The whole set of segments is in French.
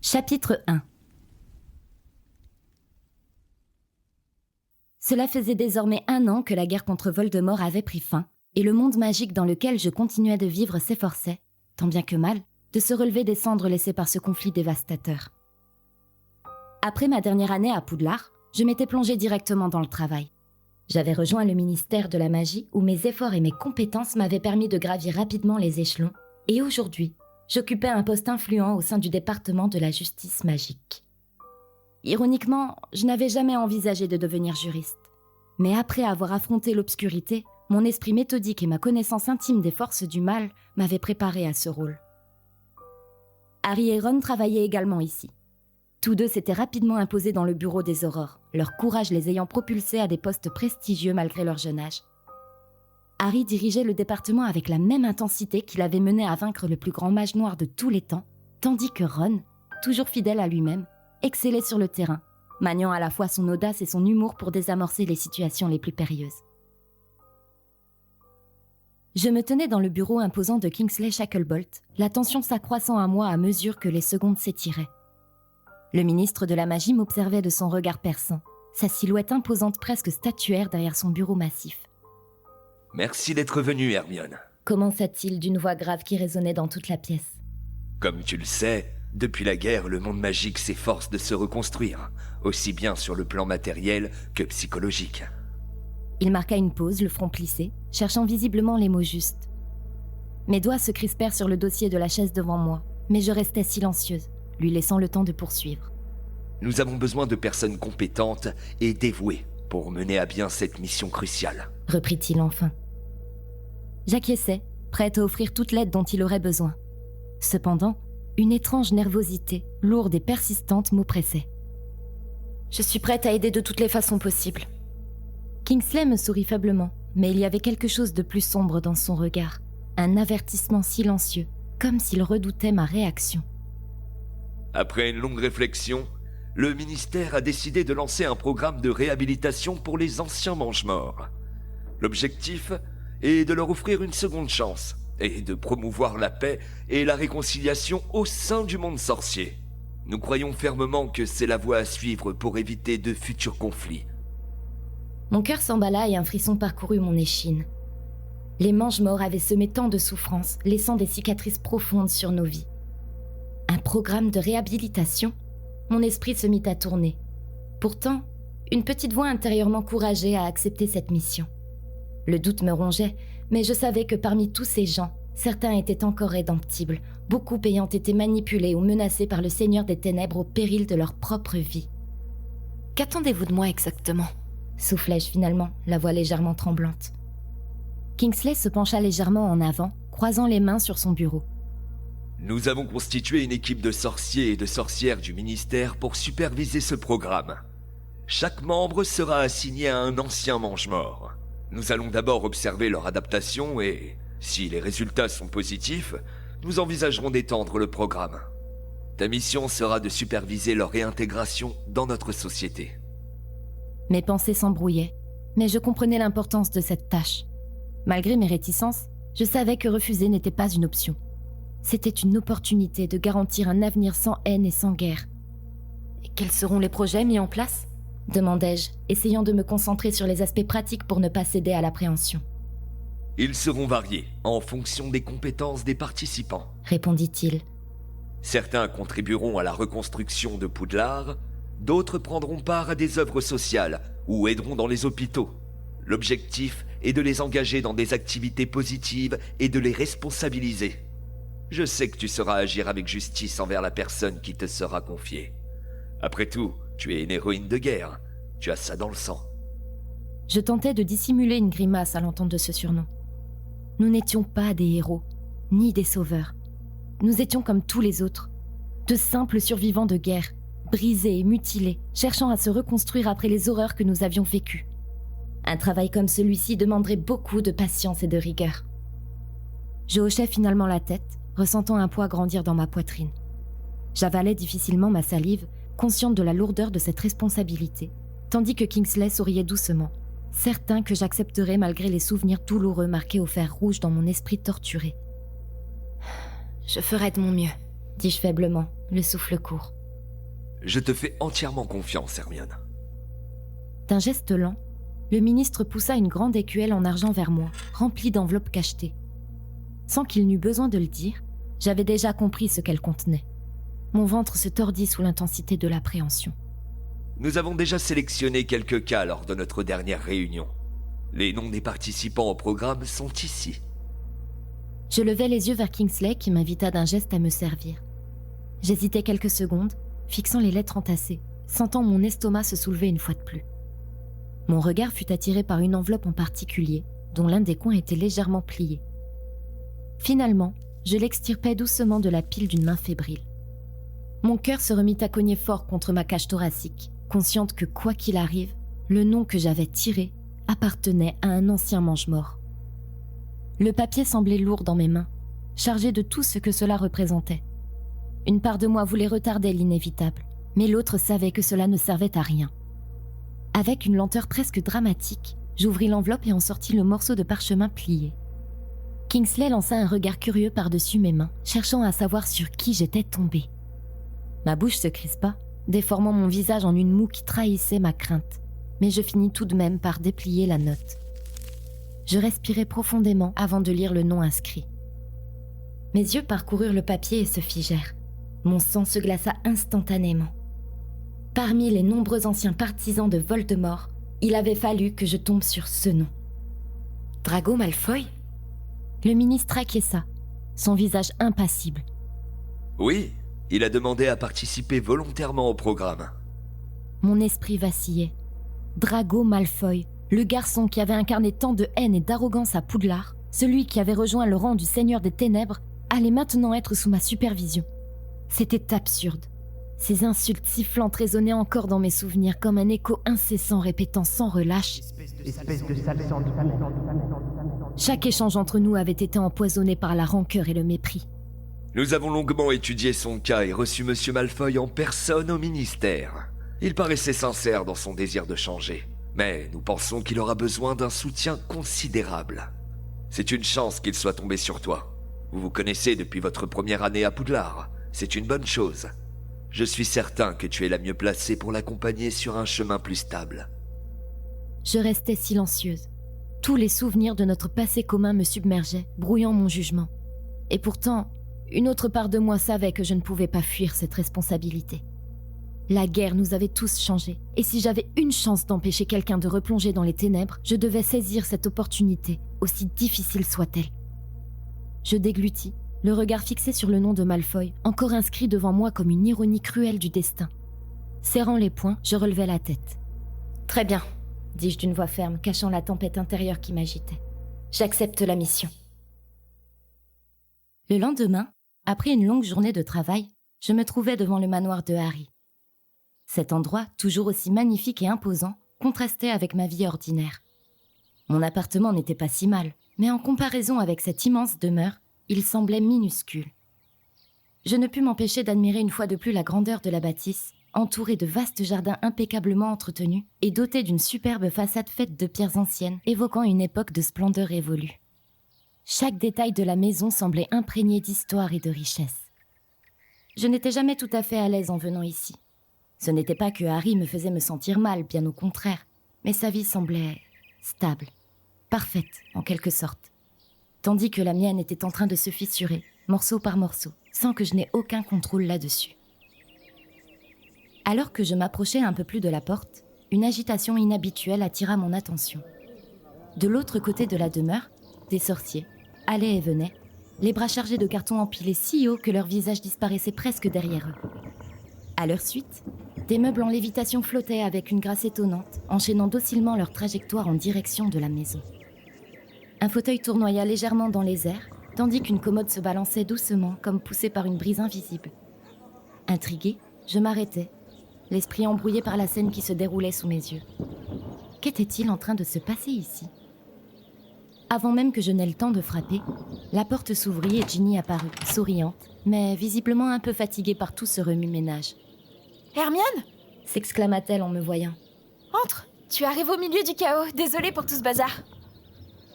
Chapitre 1. Cela faisait désormais 1 an que la guerre contre Voldemort avait pris fin, et le monde magique dans lequel je continuais de vivre s'efforçait, tant bien que mal, de se relever des cendres laissées par ce conflit dévastateur. Après ma dernière année à Poudlard, je m'étais plongée directement dans le travail. J'avais rejoint le ministère de la magie où mes efforts et mes compétences m'avaient permis de gravir rapidement les échelons, et aujourd'hui, j'occupais un poste influent au sein du département de la justice magique. Ironiquement, je n'avais jamais envisagé de devenir juriste. Mais après avoir affronté l'obscurité, mon esprit méthodique et ma connaissance intime des forces du mal m'avaient préparé à ce rôle. Harry et Ron travaillaient également ici. Tous deux s'étaient rapidement imposés dans le bureau des Aurores, leur courage les ayant propulsés à des postes prestigieux malgré leur jeune âge. Harry dirigeait le département avec la même intensité qu'il avait mené à vaincre le plus grand mage noir de tous les temps, tandis que Ron, toujours fidèle à lui-même, excellait sur le terrain, maniant à la fois son audace et son humour pour désamorcer les situations les plus périlleuses. Je me tenais dans le bureau imposant de Kingsley Shacklebolt, la tension s'accroissant à moi à mesure que les secondes s'étiraient. Le ministre de la magie m'observait de son regard perçant, sa silhouette imposante presque statuaire derrière son bureau massif. « Merci d'être venue, Hermione. » commença-t-il d'une voix grave qui résonnait dans toute la pièce. « Comme tu le sais, depuis la guerre, le monde magique s'efforce de se reconstruire, aussi bien sur le plan matériel que psychologique. » Il marqua une pause, le front plissé, cherchant visiblement les mots justes. Mes doigts se crispèrent sur le dossier de la chaise devant moi, mais je restais silencieuse, lui laissant le temps de poursuivre. « Nous avons besoin de personnes compétentes et dévouées pour mener à bien cette mission cruciale. » reprit-il enfin. J'acquiesçais, prête à offrir toute l'aide dont il aurait besoin. Cependant, une étrange nervosité, lourde et persistante, m'oppressait. « Je suis prête à aider de toutes les façons possibles. » Kingsley me sourit faiblement, mais il y avait quelque chose de plus sombre dans son regard, un avertissement silencieux, comme s'il redoutait ma réaction. Après une longue réflexion, le ministère a décidé de lancer un programme de réhabilitation pour les anciens mange-morts. L'objectif est de leur offrir une seconde chance et de promouvoir la paix et la réconciliation au sein du monde sorcier. Nous croyons fermement que c'est la voie à suivre pour éviter de futurs conflits. Mon cœur s'emballa et un frisson parcourut mon échine. Les mange-morts avaient semé tant de souffrances, laissant des cicatrices profondes sur nos vies. Un programme de réhabilitation ? Mon esprit se mit à tourner. Pourtant, une petite voix intérieure m'encourageait à accepter cette mission. Le doute me rongeait, mais je savais que parmi tous ces gens, certains étaient encore rédemptibles, beaucoup ayant été manipulés ou menacés par le Seigneur des Ténèbres au péril de leur propre vie. « Qu'attendez-vous de moi exactement ?» soufflai-je finalement, la voix légèrement tremblante. Kingsley se pencha légèrement en avant, croisant les mains sur son bureau. Nous avons constitué une équipe de sorciers et de sorcières du ministère pour superviser ce programme. Chaque membre sera assigné à un ancien mange-mort. Nous allons d'abord observer leur adaptation et, si les résultats sont positifs, nous envisagerons d'étendre le programme. Ta mission sera de superviser leur réintégration dans notre société. Mes pensées s'embrouillaient, mais je comprenais l'importance de cette tâche. Malgré mes réticences, je savais que refuser n'était pas une option. C'était une opportunité de garantir un avenir sans haine et sans guerre. « Et quels seront les projets mis en place ?» demandai-je, essayant de me concentrer sur les aspects pratiques pour ne pas céder à l'appréhension. « Ils seront variés, en fonction des compétences des participants, » répondit-il. « Certains contribueront à la reconstruction de Poudlard, d'autres prendront part à des œuvres sociales ou aideront dans les hôpitaux. L'objectif est de les engager dans des activités positives et de les responsabiliser. Je sais que tu sauras agir avec justice envers la personne qui te sera confiée. Après tout, tu es une héroïne de guerre. Tu as ça dans le sang. » Je tentais de dissimuler une grimace à l'entente de ce surnom. Nous n'étions pas des héros, ni des sauveurs. Nous étions comme tous les autres, de simples survivants de guerre, brisés et mutilés, cherchant à se reconstruire après les horreurs que nous avions vécues. Un travail comme celui-ci demanderait beaucoup de patience et de rigueur. Je hochai finalement la tête, ressentant un poids grandir dans ma poitrine. J'avalais difficilement ma salive, consciente de la lourdeur de cette responsabilité, tandis que Kingsley souriait doucement, certain que j'accepterais malgré les souvenirs douloureux marqués au fer rouge dans mon esprit torturé. « Je ferai de mon mieux », dis-je faiblement, le souffle court. Je te fais entièrement confiance, Hermione. D'un geste lent, le ministre poussa une grande écuelle en argent vers moi, remplie d'enveloppes cachetées. Sans qu'il n'eût besoin de le dire, j'avais déjà compris ce qu'elle contenait. Mon ventre se tordit sous l'intensité de l'appréhension. Nous avons déjà sélectionné quelques cas lors de notre dernière réunion. Les noms des participants au programme sont ici. Je levai les yeux vers Kingsley qui m'invita d'un geste à me servir. J'hésitai quelques secondes, fixant les lettres entassées, sentant mon estomac se soulever une fois de plus. Mon regard fut attiré par une enveloppe en particulier, dont l'un des coins était légèrement plié. Finalement, je l'extirpai doucement de la pile d'une main fébrile. Mon cœur se remit à cogner fort contre ma cage thoracique, consciente que quoi qu'il arrive, le nom que j'avais tiré appartenait à un ancien mange-mort. Le papier semblait lourd dans mes mains, chargé de tout ce que cela représentait. Une part de moi voulait retarder l'inévitable, mais l'autre savait que cela ne servait à rien. Avec une lenteur presque dramatique, j'ouvris l'enveloppe et en sortis le morceau de parchemin plié. Kingsley lança un regard curieux par-dessus mes mains, cherchant à savoir sur qui j'étais tombée. Ma bouche se crispa, déformant mon visage en une moue qui trahissait ma crainte, mais je finis tout de même par déplier la note. Je respirai profondément avant de lire le nom inscrit. Mes yeux parcoururent le papier et se figèrent. Mon sang se glaça instantanément. Parmi les nombreux anciens partisans de Voldemort, il avait fallu que je tombe sur ce nom. Drago Malfoy ? Le ministre acquiesça, son visage impassible. Oui, il a demandé à participer volontairement au programme. Mon esprit vacillait. Drago Malfoy, le garçon qui avait incarné tant de haine et d'arrogance à Poudlard, celui qui avait rejoint le rang du Seigneur des Ténèbres, allait maintenant être sous ma supervision. C'était absurde. Ces insultes sifflantes résonnaient encore dans mes souvenirs comme un écho incessant répétant sans relâche « Espèce de sale sang de peau ». Chaque échange entre nous avait été empoisonné par la rancœur et le mépris. Nous avons longuement étudié son cas et reçu Monsieur Malfoy en personne au ministère. Il paraissait sincère dans son désir de changer, mais nous pensons qu'il aura besoin d'un soutien considérable. C'est une chance qu'il soit tombé sur toi. Vous vous connaissez depuis votre première année à Poudlard. C'est une bonne chose. Je suis certain que tu es la mieux placée pour l'accompagner sur un chemin plus stable. Je restais silencieuse. Tous les souvenirs de notre passé commun me submergeaient, brouillant mon jugement. Et pourtant, une autre part de moi savait que je ne pouvais pas fuir cette responsabilité. La guerre nous avait tous changés, et si j'avais une chance d'empêcher quelqu'un de replonger dans les ténèbres, je devais saisir cette opportunité, aussi difficile soit-elle. Je déglutis, le regard fixé sur le nom de Malfoy, encore inscrit devant moi comme une ironie cruelle du destin. Serrant les poings, je relevai la tête. « Très bien », dis-je d'une voix ferme, cachant la tempête intérieure qui m'agitait. « J'accepte la mission. » Le lendemain, après une longue journée de travail, je me trouvais devant le manoir de Harry. Cet endroit, toujours aussi magnifique et imposant, contrastait avec ma vie ordinaire. Mon appartement n'était pas si mal, mais en comparaison avec cette immense demeure, il semblait minuscule. Je ne pus m'empêcher d'admirer une fois de plus la grandeur de la bâtisse, entourée de vastes jardins impeccablement entretenus et dotés d'une superbe façade faite de pierres anciennes, évoquant une époque de splendeur révolue. Chaque détail de la maison semblait imprégné d'histoire et de richesse. Je n'étais jamais tout à fait à l'aise en venant ici. Ce n'était pas que Harry me faisait me sentir mal, bien au contraire, mais sa vie semblait stable, parfaite en quelque sorte, tandis que la mienne était en train de se fissurer, morceau par morceau, sans que je n'aie aucun contrôle là-dessus. Alors que je m'approchais un peu plus de la porte, une agitation inhabituelle attira mon attention. De l'autre côté de la demeure, des sorciers allaient et venaient, les bras chargés de cartons empilés si haut que leurs visages disparaissaient presque derrière eux. À leur suite, des meubles en lévitation flottaient avec une grâce étonnante, enchaînant docilement leur trajectoire en direction de la maison. Un fauteuil tournoya légèrement dans les airs, tandis qu'une commode se balançait doucement, comme poussée par une brise invisible. Intriguée, je m'arrêtais, l'esprit embrouillé par la scène qui se déroulait sous mes yeux. Qu'était-il en train de se passer ici ? Avant même que je n'aie le temps de frapper, la porte s'ouvrit et Ginny apparut, souriante, mais visiblement un peu fatiguée par tout ce remue-ménage. « Hermione » s'exclama-t-elle en me voyant. « Entre, tu arrives au milieu du chaos, désolée pour tout ce bazar. »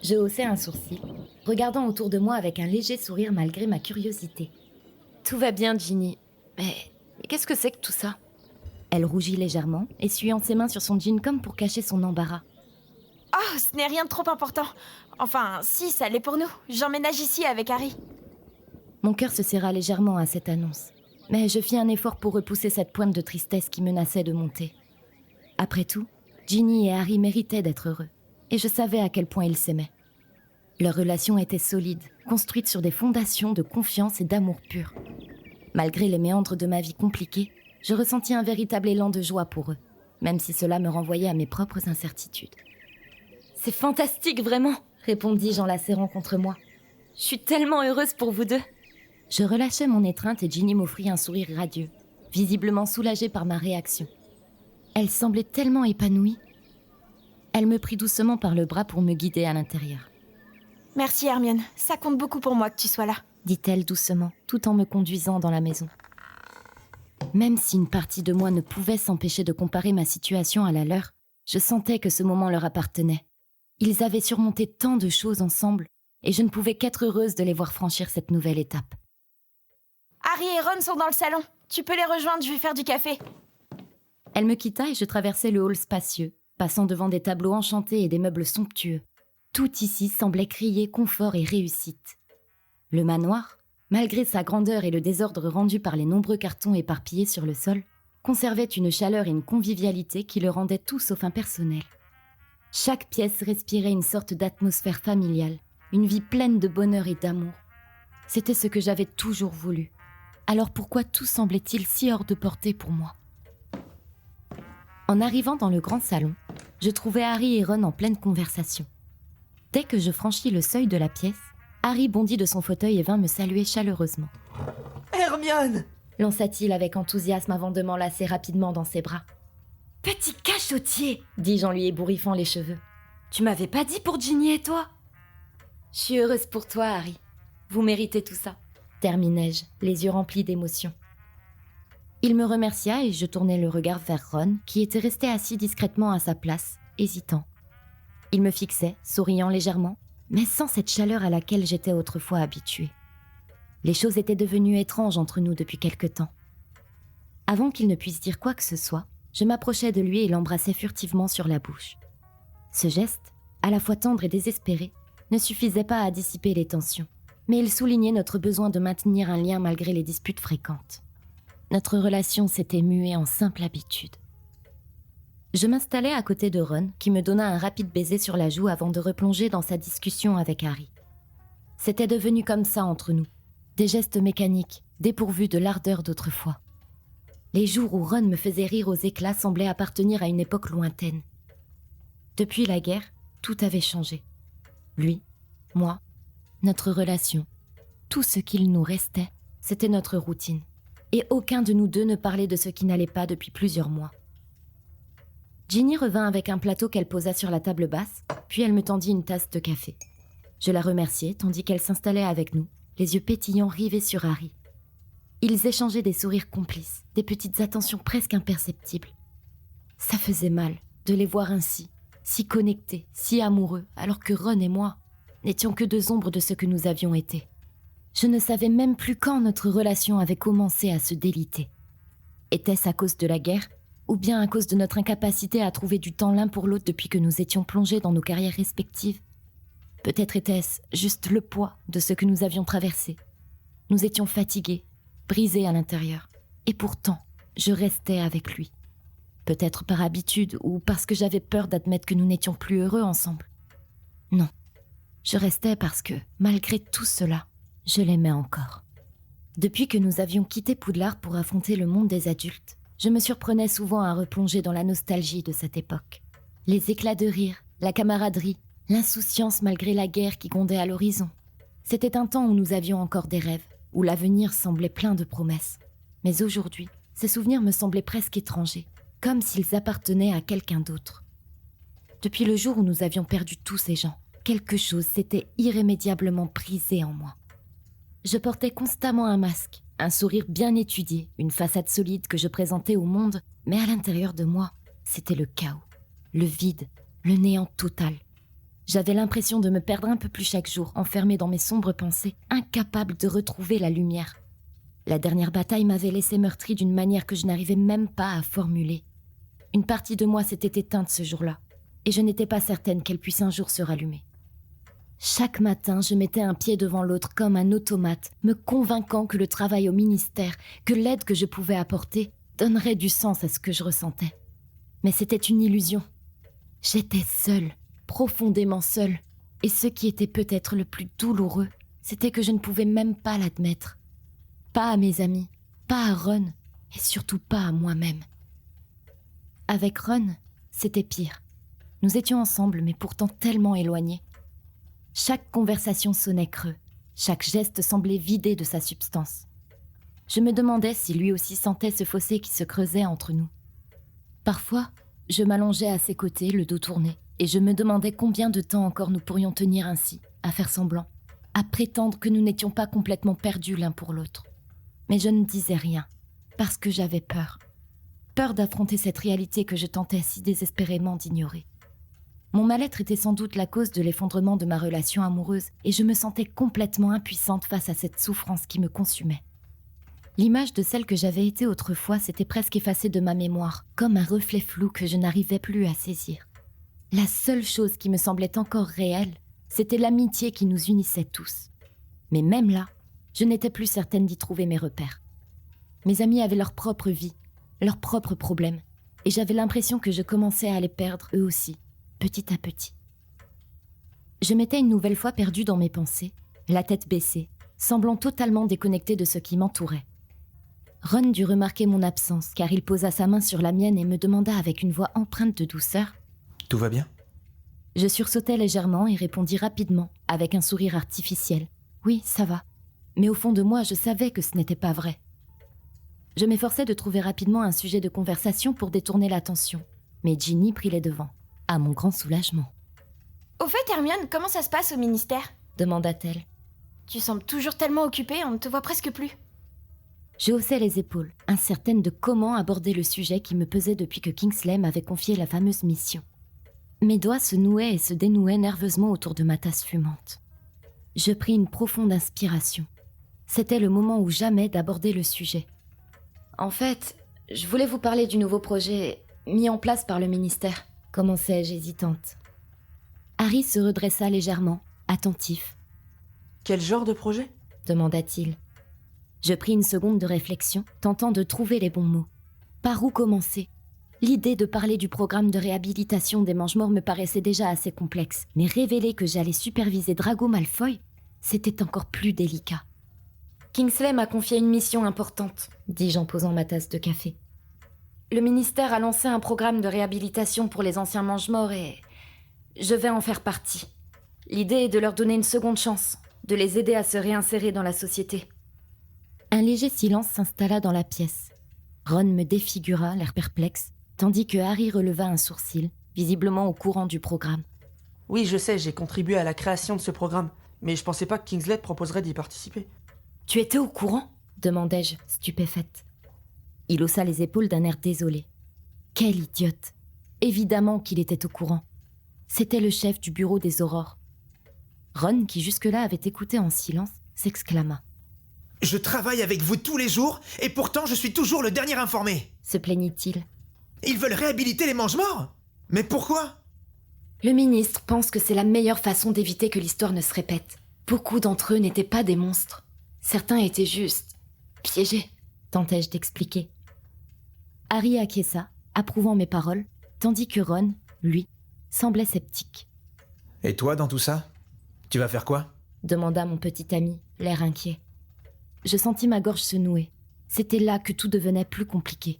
Je haussai un sourcil, regardant autour de moi avec un léger sourire malgré ma curiosité. « Tout va bien, Ginny, mais qu'est-ce que c'est que tout ça ?» Elle rougit légèrement, essuyant ses mains sur son jean comme pour cacher son embarras. Oh, ce n'est rien de trop important. Enfin, si, ça l'est pour nous. J'emménage ici avec Harry. Mon cœur se serra légèrement à cette annonce, mais je fis un effort pour repousser cette pointe de tristesse qui menaçait de monter. Après tout, Ginny et Harry méritaient d'être heureux, et je savais à quel point ils s'aimaient. Leur relation était solide, construite sur des fondations de confiance et d'amour pur. Malgré les méandres de ma vie compliquée, je ressentis un véritable élan de joie pour eux, même si cela me renvoyait à mes propres incertitudes. « C'est fantastique, vraiment !» répondis-je en la serrant contre moi. « Je suis tellement heureuse pour vous deux !» Je relâchai mon étreinte et Ginny m'offrit un sourire radieux, visiblement soulagée par ma réaction. Elle semblait tellement épanouie. Elle me prit doucement par le bras pour me guider à l'intérieur. « Merci Hermione, ça compte beaucoup pour moi que tu sois là. » dit-elle doucement, tout en me conduisant dans la maison. Même si une partie de moi ne pouvait s'empêcher de comparer ma situation à la leur, je sentais que ce moment leur appartenait. Ils avaient surmonté tant de choses ensemble, et je ne pouvais qu'être heureuse de les voir franchir cette nouvelle étape. Harry et Ron sont dans le salon. Tu peux les rejoindre, je vais faire du café. Elle me quitta et je traversai le hall spacieux, passant devant des tableaux enchantés et des meubles somptueux. Tout ici semblait crier confort et réussite. Le manoir, malgré sa grandeur et le désordre rendu par les nombreux cartons éparpillés sur le sol, conservait une chaleur et une convivialité qui le rendaient tout sauf impersonnel. Chaque pièce respirait une sorte d'atmosphère familiale, une vie pleine de bonheur et d'amour. C'était ce que j'avais toujours voulu. Alors pourquoi tout semblait-il si hors de portée pour moi ? En arrivant dans le grand salon, je trouvais Harry et Ron en pleine conversation. Dès que je franchis le seuil de la pièce, Harry bondit de son fauteuil et vint me saluer chaleureusement. « Hermione !» lança-t-il avec enthousiasme avant de m'enlacer rapidement dans ses bras. « Petit cachotier !» dis-je en lui ébouriffant les cheveux. « Tu m'avais pas dit pour Ginny et toi ?»« Je suis heureuse pour toi, Harry. Vous méritez tout ça. » terminai-je, les yeux remplis d'émotion. Il me remercia et je tournai le regard vers Ron, qui était resté assis discrètement à sa place, hésitant. Il me fixait, souriant légèrement, mais sans cette chaleur à laquelle j'étais autrefois habituée. Les choses étaient devenues étranges entre nous depuis quelque temps. Avant qu'il ne puisse dire quoi que ce soit, je m'approchai de lui et l'embrassai furtivement sur la bouche. Ce geste, à la fois tendre et désespéré, ne suffisait pas à dissiper les tensions, mais il soulignait notre besoin de maintenir un lien malgré les disputes fréquentes. Notre relation s'était muée en simple habitude. Je m'installai à côté de Ron, qui me donna un rapide baiser sur la joue avant de replonger dans sa discussion avec Harry. C'était devenu comme ça entre nous, des gestes mécaniques, dépourvus de l'ardeur d'autrefois. Les jours où Ron me faisait rire aux éclats semblaient appartenir à une époque lointaine. Depuis la guerre, tout avait changé. Lui, moi, notre relation, tout ce qu'il nous restait, c'était notre routine. Et aucun de nous deux ne parlait de ce qui n'allait pas depuis plusieurs mois. Ginny revint avec un plateau qu'elle posa sur la table basse, puis elle me tendit une tasse de café. Je la remerciai, tandis qu'elle s'installait avec nous, les yeux pétillants rivés sur Harry. Ils échangeaient des sourires complices, des petites attentions presque imperceptibles. Ça faisait mal de les voir ainsi, si connectés, si amoureux, alors que Ron et moi n'étions que deux ombres de ce que nous avions été. Je ne savais même plus quand notre relation avait commencé à se déliter. Était-ce à cause de la guerre, ou bien à cause de notre incapacité à trouver du temps l'un pour l'autre depuis que nous étions plongés dans nos carrières respectives ? Peut-être était-ce juste le poids de ce que nous avions traversé. Nous étions fatigués, brisés à l'intérieur, et pourtant, je restais avec lui. Peut-être par habitude ou parce que j'avais peur d'admettre que nous n'étions plus heureux ensemble. Non, je restais parce que, malgré tout cela, je l'aimais encore. Depuis que nous avions quitté Poudlard pour affronter le monde des adultes, je me surprenais souvent à replonger dans la nostalgie de cette époque. Les éclats de rire, la camaraderie, l'insouciance malgré la guerre qui grondait à l'horizon. C'était un temps où nous avions encore des rêves, où l'avenir semblait plein de promesses. Mais aujourd'hui, ces souvenirs me semblaient presque étrangers, comme s'ils appartenaient à quelqu'un d'autre. Depuis le jour où nous avions perdu tous ces gens, quelque chose s'était irrémédiablement brisé en moi. Je portais constamment un masque, un sourire bien étudié, une façade solide que je présentais au monde, mais à l'intérieur de moi, c'était le chaos, le vide, le néant total. J'avais l'impression de me perdre un peu plus chaque jour, enfermée dans mes sombres pensées, incapable de retrouver la lumière. La dernière bataille m'avait laissé meurtrie d'une manière que je n'arrivais même pas à formuler. Une partie de moi s'était éteinte ce jour-là, et je n'étais pas certaine qu'elle puisse un jour se rallumer. Chaque matin, je mettais un pied devant l'autre comme un automate, me convainquant que le travail au ministère, que l'aide que je pouvais apporter, donnerait du sens à ce que je ressentais. Mais c'était une illusion. J'étais seule, profondément seule, et ce qui était peut-être le plus douloureux, c'était que je ne pouvais même pas l'admettre. Pas à mes amis, pas à Ron, et surtout pas à moi-même. Avec Ron, c'était pire. Nous étions ensemble, mais pourtant tellement éloignés. Chaque conversation sonnait creux, chaque geste semblait vidé de sa substance. Je me demandais si lui aussi sentait ce fossé qui se creusait entre nous. Parfois, je m'allongeais à ses côtés, le dos tourné, et je me demandais combien de temps encore nous pourrions tenir ainsi, à faire semblant, à prétendre que nous n'étions pas complètement perdus l'un pour l'autre. Mais je ne disais rien, parce que j'avais peur. Peur d'affronter cette réalité que je tentais si désespérément d'ignorer. Mon mal-être était sans doute la cause de l'effondrement de ma relation amoureuse et je me sentais complètement impuissante face à cette souffrance qui me consumait. L'image de celle que j'avais été autrefois s'était presque effacée de ma mémoire, comme un reflet flou que je n'arrivais plus à saisir. La seule chose qui me semblait encore réelle, c'était l'amitié qui nous unissait tous. Mais même là, je n'étais plus certaine d'y trouver mes repères. Mes amis avaient leur propre vie, leurs propres problèmes, et j'avais l'impression que je commençais à les perdre eux aussi, petit à petit. Je m'étais une nouvelle fois perdue dans mes pensées, la tête baissée, semblant totalement déconnectée de ce qui m'entourait. Ron dut remarquer mon absence, car il posa sa main sur la mienne et me demanda avec une voix empreinte de douceur. « Tout va bien ?» Je sursautai légèrement et répondis rapidement, avec un sourire artificiel. « Oui, ça va. » Mais au fond de moi, je savais que ce n'était pas vrai. Je m'efforçai de trouver rapidement un sujet de conversation pour détourner l'attention, mais Ginny prit les devants, à mon grand soulagement. « Au fait, Hermione, comment ça se passe au ministère ?» demanda-t-elle. « Tu sembles toujours tellement occupée, on ne te voit presque plus. » Je haussai les épaules, incertaine de comment aborder le sujet qui me pesait depuis que Kingsley m'avait confié la fameuse mission. Mes doigts se nouaient et se dénouaient nerveusement autour de ma tasse fumante. Je pris une profonde inspiration. C'était le moment ou jamais d'aborder le sujet. En fait, je voulais vous parler du nouveau projet mis en place par le ministère, commençai-je hésitante. Harry se redressa légèrement, attentif. « Quel genre de projet ?» demanda-t-il. Je pris une seconde de réflexion, tentant de trouver les bons mots. Par où commencer ? L'idée de parler du programme de réhabilitation des Mangemorts me paraissait déjà assez complexe, mais révéler que j'allais superviser Drago Malfoy, c'était encore plus délicat. « Kingsley m'a confié une mission importante », dis-je en posant ma tasse de café. « Le ministère a lancé un programme de réhabilitation pour les anciens Mangemorts et je vais en faire partie. L'idée est de leur donner une seconde chance, de les aider à se réinsérer dans la société. » Un léger silence s'installa dans la pièce. Ron me défigura, l'air perplexe, tandis que Harry releva un sourcil, visiblement au courant du programme. « Oui, je sais, j'ai contribué à la création de ce programme, mais je pensais pas que Kingsley te proposerait d'y participer. »« Tu étais au courant ?» demandai-je, stupéfaite. Il haussa les épaules d'un air désolé. Quel idiote! Évidemment qu'il était au courant. C'était le chef du bureau des Aurores. Ron, qui jusque-là avait écouté en silence, s'exclama. « Je travaille avec vous tous les jours, et pourtant je suis toujours le dernier informé !» se plaignit-il. « Ils veulent réhabiliter les Mangemorts ? Mais pourquoi ?» Le ministre pense que c'est la meilleure façon d'éviter que l'histoire ne se répète. Beaucoup d'entre eux n'étaient pas des monstres. Certains étaient juste piégés, tentai-je d'expliquer. Harry acquiesça, approuvant mes paroles, tandis que Ron, lui, semblait sceptique. « Et toi, dans tout ça ? Tu vas faire quoi ?» demanda mon petit ami, l'air inquiet. Je sentis ma gorge se nouer. C'était là que tout devenait plus compliqué.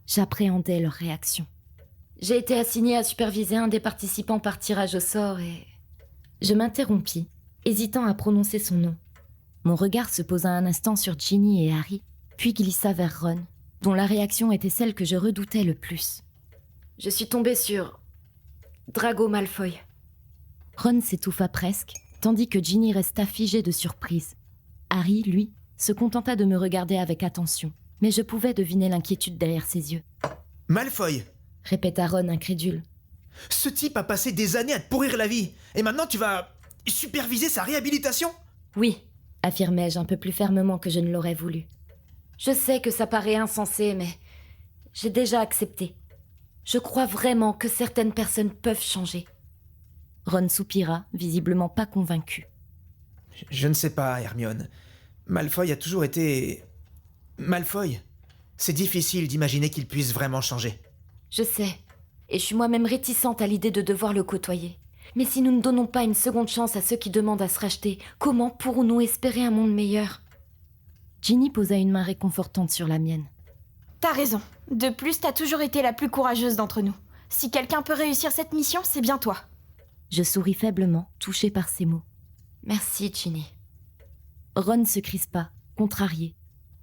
J'appréhendais leur réaction. J'ai été assignée à superviser un des participants par tirage au sort et... Je m'interrompis, hésitant à prononcer son nom. Mon regard se posa un instant sur Ginny et Harry, puis glissa vers Ron, dont la réaction était celle que je redoutais le plus. Je suis tombée sur... Drago Malfoy. Ron s'étouffa presque, tandis que Ginny resta figée de surprise. Harry, lui, se contenta de me regarder avec attention, mais je pouvais deviner l'inquiétude derrière ses yeux. « Malfoy !» répéta Ron incrédule. « Ce type a passé des années à te pourrir la vie, et maintenant tu vas superviser sa réhabilitation ?» « Oui !» affirmai-je un peu plus fermement que je ne l'aurais voulu. Je sais que ça paraît insensé, mais j'ai déjà accepté. Je crois vraiment que certaines personnes peuvent changer. Ron soupira, visiblement pas convaincu. Je ne sais pas, Hermione. Malfoy a toujours été... Malfoy. C'est difficile d'imaginer qu'il puisse vraiment changer. Je sais, et je suis moi-même réticente à l'idée de devoir le côtoyer. Mais si nous ne donnons pas une seconde chance à ceux qui demandent à se racheter, comment pourrons-nous espérer un monde meilleur ? Ginny posa une main réconfortante sur la mienne. T'as raison. De plus, t'as toujours été la plus courageuse d'entre nous. Si quelqu'un peut réussir cette mission, c'est bien toi. Je souris faiblement, touchée par ces mots. Merci, Ginny. Ron se crispa, contrarié.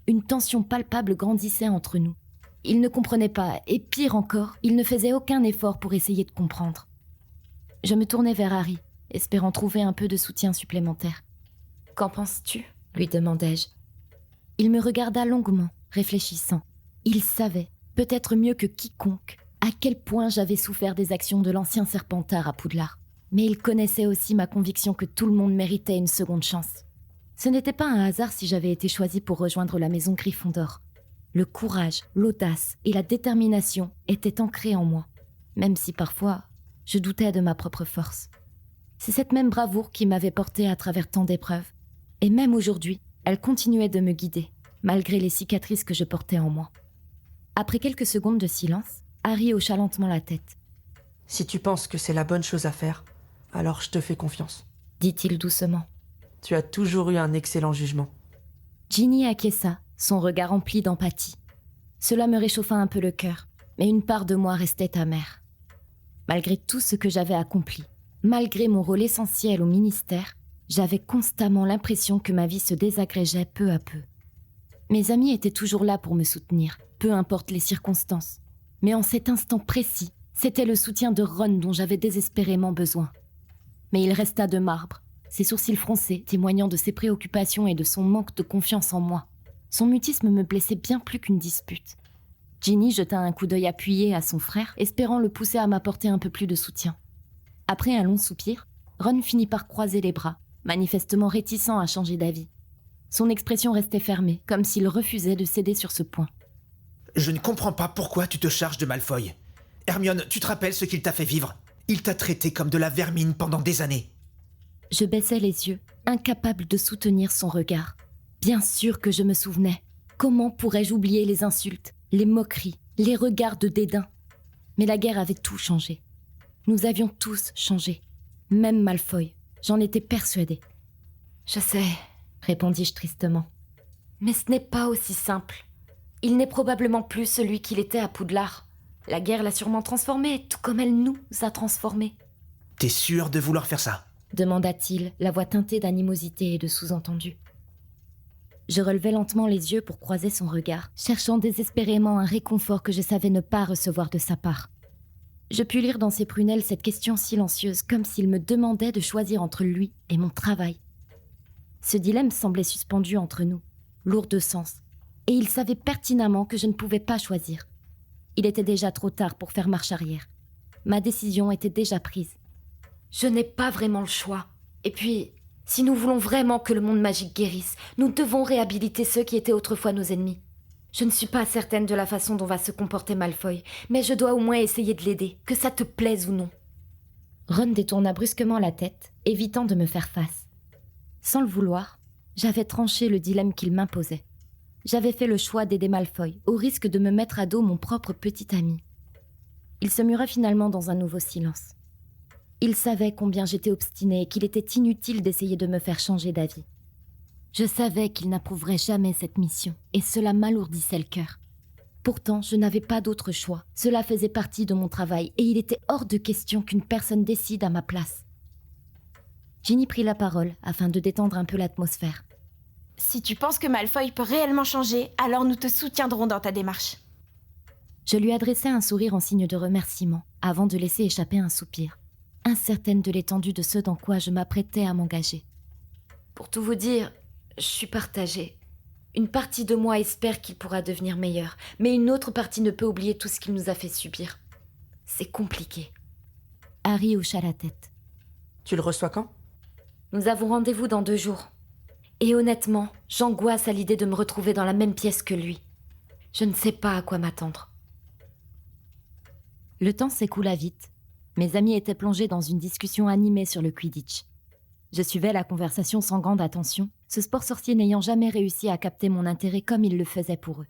Une tension palpable grandissait entre nous. Il ne comprenait pas, et pire encore, il ne faisait aucun effort pour essayer de comprendre. Je me tournai vers Harry, espérant trouver un peu de soutien supplémentaire. « Qu'en penses-tu » lui demandai-je. Il me regarda longuement, réfléchissant. Il savait, peut-être mieux que quiconque, à quel point j'avais souffert des actions de l'ancien Serpentard à Poudlard. Mais il connaissait aussi ma conviction que tout le monde méritait une seconde chance. Ce n'était pas un hasard si j'avais été choisie pour rejoindre la maison Gryffondor. Le courage, l'audace et la détermination étaient ancrés en moi, même si parfois, je doutais de ma propre force. C'est cette même bravoure qui m'avait portée à travers tant d'épreuves. Et même aujourd'hui, elle continuait de me guider, malgré les cicatrices que je portais en moi. Après quelques secondes de silence, Harry hocha lentement la tête. « Si tu penses que c'est la bonne chose à faire, alors je te fais confiance. » dit-il doucement. « Tu as toujours eu un excellent jugement. » Ginny acquiesça, son regard empli d'empathie. Cela me réchauffa un peu le cœur, mais une part de moi restait amère. Malgré tout ce que j'avais accompli, malgré mon rôle essentiel au ministère, j'avais constamment l'impression que ma vie se désagrégeait peu à peu. Mes amis étaient toujours là pour me soutenir, peu importe les circonstances. Mais en cet instant précis, c'était le soutien de Ron dont j'avais désespérément besoin. Mais il resta de marbre, ses sourcils froncés témoignant de ses préoccupations et de son manque de confiance en moi. Son mutisme me blessait bien plus qu'une dispute. Ginny jeta un coup d'œil appuyé à son frère, espérant le pousser à m'apporter un peu plus de soutien. Après un long soupir, Ron finit par croiser les bras, manifestement réticent à changer d'avis. Son expression restait fermée, comme s'il refusait de céder sur ce point. « Je ne comprends pas pourquoi tu te charges de Malfoy. Hermione, tu te rappelles ce qu'il t'a fait vivre ? Il t'a traité comme de la vermine pendant des années. » Je baissai les yeux, incapable de soutenir son regard. Bien sûr que je me souvenais. Comment pourrais-je oublier les insultes, les moqueries, les regards de dédain ? Mais la guerre avait tout changé. Nous avions tous changé. Même Malfoy. J'en étais persuadée. « Je sais, » répondis-je tristement. « Mais ce n'est pas aussi simple. Il n'est probablement plus celui qu'il était à Poudlard. La guerre l'a sûrement transformé, tout comme elle nous a transformés. »« T'es sûr de vouloir faire ça ?» demanda-t-il, la voix teintée d'animosité et de sous-entendu. Je relevai lentement les yeux pour croiser son regard, cherchant désespérément un réconfort que je savais ne pas recevoir de sa part. Je pus lire dans ses prunelles cette question silencieuse, comme s'il me demandait de choisir entre lui et mon travail. Ce dilemme semblait suspendu entre nous, lourd de sens, et il savait pertinemment que je ne pouvais pas choisir. Il était déjà trop tard pour faire marche arrière. Ma décision était déjà prise. Je n'ai pas vraiment le choix. Et puis, si nous voulons vraiment que le monde magique guérisse, nous devons réhabiliter ceux qui étaient autrefois nos ennemis. Je ne suis pas certaine de la façon dont va se comporter Malfoy, mais je dois au moins essayer de l'aider, que ça te plaise ou non. Ron détourna brusquement la tête, évitant de me faire face. Sans le vouloir, j'avais tranché le dilemme qu'il m'imposait. J'avais fait le choix d'aider Malfoy, au risque de me mettre à dos mon propre petit ami. Il se mura finalement dans un nouveau silence. Il savait combien j'étais obstinée et qu'il était inutile d'essayer de me faire changer d'avis. Je savais qu'il n'approuverait jamais cette mission, et cela m'alourdissait le cœur. Pourtant, je n'avais pas d'autre choix. Cela faisait partie de mon travail, et il était hors de question qu'une personne décide à ma place. Ginny prit la parole afin de détendre un peu l'atmosphère. « Si tu penses que Malfoy peut réellement changer, alors nous te soutiendrons dans ta démarche. » Je lui adressai un sourire en signe de remerciement, avant de laisser échapper un soupir, incertaine de l'étendue de ce dans quoi je m'apprêtais à m'engager. Pour tout vous dire, je suis partagée. Une partie de moi espère qu'il pourra devenir meilleur, mais une autre partie ne peut oublier tout ce qu'il nous a fait subir. C'est compliqué. Harry hocha la tête. Tu le reçois quand ? Nous avons rendez-vous dans 2 jours. Et honnêtement, j'angoisse à l'idée de me retrouver dans la même pièce que lui. Je ne sais pas à quoi m'attendre. Le temps s'écoula vite. Mes amis étaient plongés dans une discussion animée sur le Quidditch. Je suivais la conversation sans grande attention, ce sport sorcier n'ayant jamais réussi à capter mon intérêt comme il le faisait pour eux.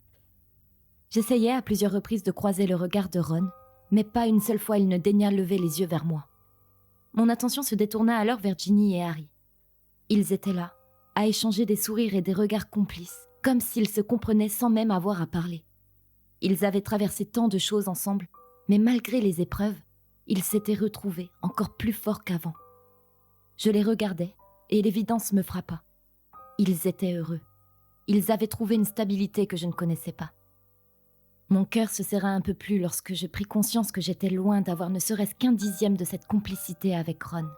J'essayais à plusieurs reprises de croiser le regard de Ron, mais pas une seule fois il ne daigna lever les yeux vers moi. Mon attention se détourna alors vers Ginny et Harry. Ils étaient là, à échanger des sourires et des regards complices, comme s'ils se comprenaient sans même avoir à parler. Ils avaient traversé tant de choses ensemble, mais malgré les épreuves, ils s'étaient retrouvés encore plus forts qu'avant. Je les regardais, et l'évidence me frappa. Ils étaient heureux. Ils avaient trouvé une stabilité que je ne connaissais pas. Mon cœur se serra un peu plus lorsque je pris conscience que j'étais loin d'avoir ne serait-ce qu'un dixième de cette complicité avec Ron.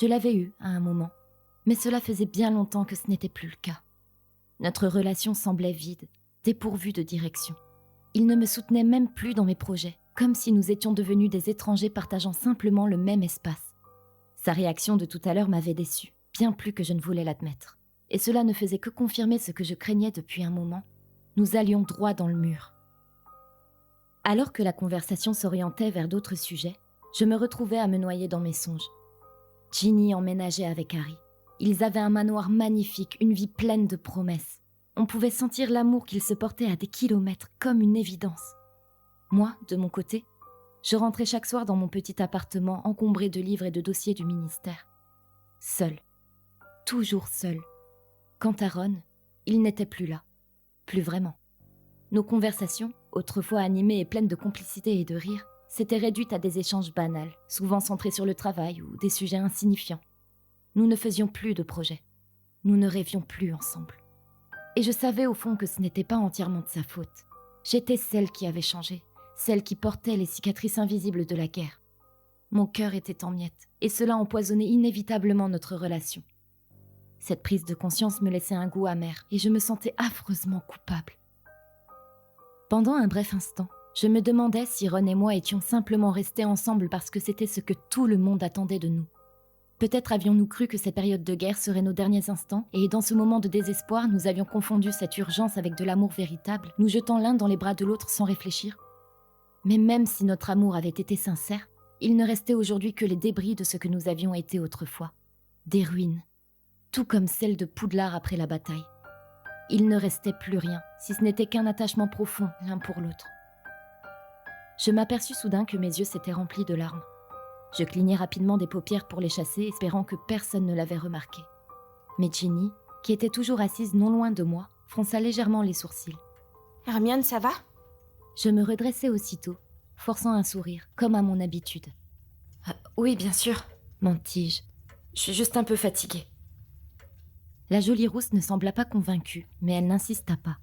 Je l'avais eue à un moment, mais cela faisait bien longtemps que ce n'était plus le cas. Notre relation semblait vide, dépourvue de direction. Il ne me soutenait même plus dans mes projets, comme si nous étions devenus des étrangers partageant simplement le même espace. Sa réaction de tout à l'heure m'avait déçue, bien plus que je ne voulais l'admettre. Et cela ne faisait que confirmer ce que je craignais depuis un moment. Nous allions droit dans le mur. Alors que la conversation s'orientait vers d'autres sujets, je me retrouvais à me noyer dans mes songes. Ginny emménageait avec Harry. Ils avaient un manoir magnifique, une vie pleine de promesses. On pouvait sentir l'amour qu'ils se portaient à des kilomètres, comme une évidence. Moi, de mon côté, je rentrais chaque soir dans mon petit appartement encombré de livres et de dossiers du ministère. Seule. Toujours seule. Quant à Ron, il n'était plus là. Plus vraiment. Nos conversations, autrefois animées et pleines de complicité et de rire, s'étaient réduites à des échanges banals, souvent centrés sur le travail ou des sujets insignifiants. Nous ne faisions plus de projets. Nous ne rêvions plus ensemble. Et je savais au fond que ce n'était pas entièrement de sa faute. J'étais celle qui avait changé, celle qui portait les cicatrices invisibles de la guerre. Mon cœur était en miettes, et cela empoisonnait inévitablement notre relation. Cette prise de conscience me laissait un goût amer, et je me sentais affreusement coupable. Pendant un bref instant, je me demandais si Ron et moi étions simplement restés ensemble parce que c'était ce que tout le monde attendait de nous. Peut-être avions-nous cru que cette période de guerre serait nos derniers instants, et dans ce moment de désespoir, nous avions confondu cette urgence avec de l'amour véritable, nous jetant l'un dans les bras de l'autre sans réfléchir. Mais même si notre amour avait été sincère, il ne restait aujourd'hui que les débris de ce que nous avions été autrefois. Des ruines, tout comme celles de Poudlard après la bataille. Il ne restait plus rien, si ce n'était qu'un attachement profond l'un pour l'autre. Je m'aperçus soudain que mes yeux s'étaient remplis de larmes. Je clignai rapidement des paupières pour les chasser, espérant que personne ne l'avait remarqué. Mais Ginny, qui était toujours assise non loin de moi, fronça légèrement les sourcils. « Hermione, ça va ?» Je me redressai aussitôt, forçant un sourire, comme à mon habitude. « Oui, bien sûr, » mentis-je. « Je suis juste un peu fatiguée. » La jolie rousse ne sembla pas convaincue, mais elle n'insista pas.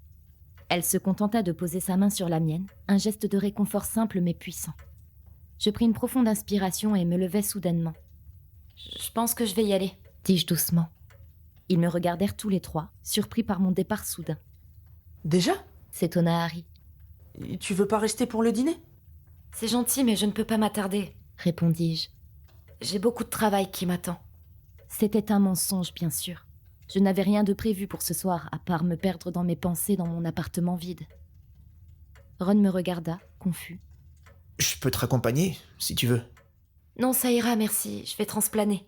Elle se contenta de poser sa main sur la mienne, un geste de réconfort simple mais puissant. Je pris une profonde inspiration et me levai soudainement. « Je pense que je vais y aller, » dis-je doucement. Ils me regardèrent tous les trois, surpris par mon départ soudain. « Déjà ?» s'étonna Harry. « Tu veux pas rester pour le dîner ?»« C'est gentil, mais je ne peux pas m'attarder, » répondis-je. « J'ai beaucoup de travail qui m'attend. » C'était un mensonge, bien sûr. Je n'avais rien de prévu pour ce soir, à part me perdre dans mes pensées dans mon appartement vide. Ron me regarda, confus. « Je peux te raccompagner, si tu veux. »« Non, ça ira, merci, je vais transplaner.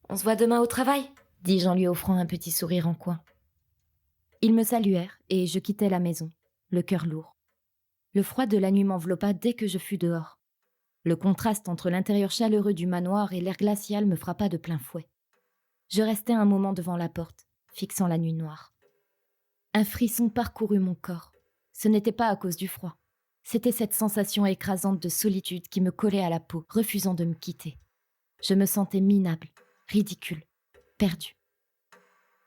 On se voit demain au travail ?» dis-je en lui offrant un petit sourire en coin. Ils me saluèrent, et je quittai la maison, le cœur lourd. Le froid de la nuit m'enveloppa dès que je fus dehors. Le contraste entre l'intérieur chaleureux du manoir et l'air glacial me frappa de plein fouet. Je restai un moment devant la porte, fixant la nuit noire. Un frisson parcourut mon corps. Ce n'était pas à cause du froid. C'était cette sensation écrasante de solitude qui me collait à la peau, refusant de me quitter. Je me sentais minable, ridicule, perdue.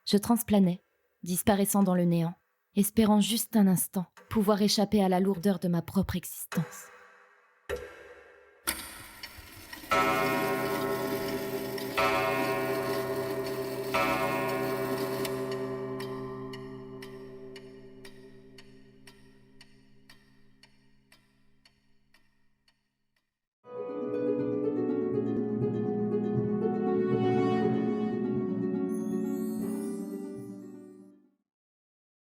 Je transplanais, disparaissant dans le néant, espérant juste un instant pouvoir échapper à la lourdeur de ma propre existence.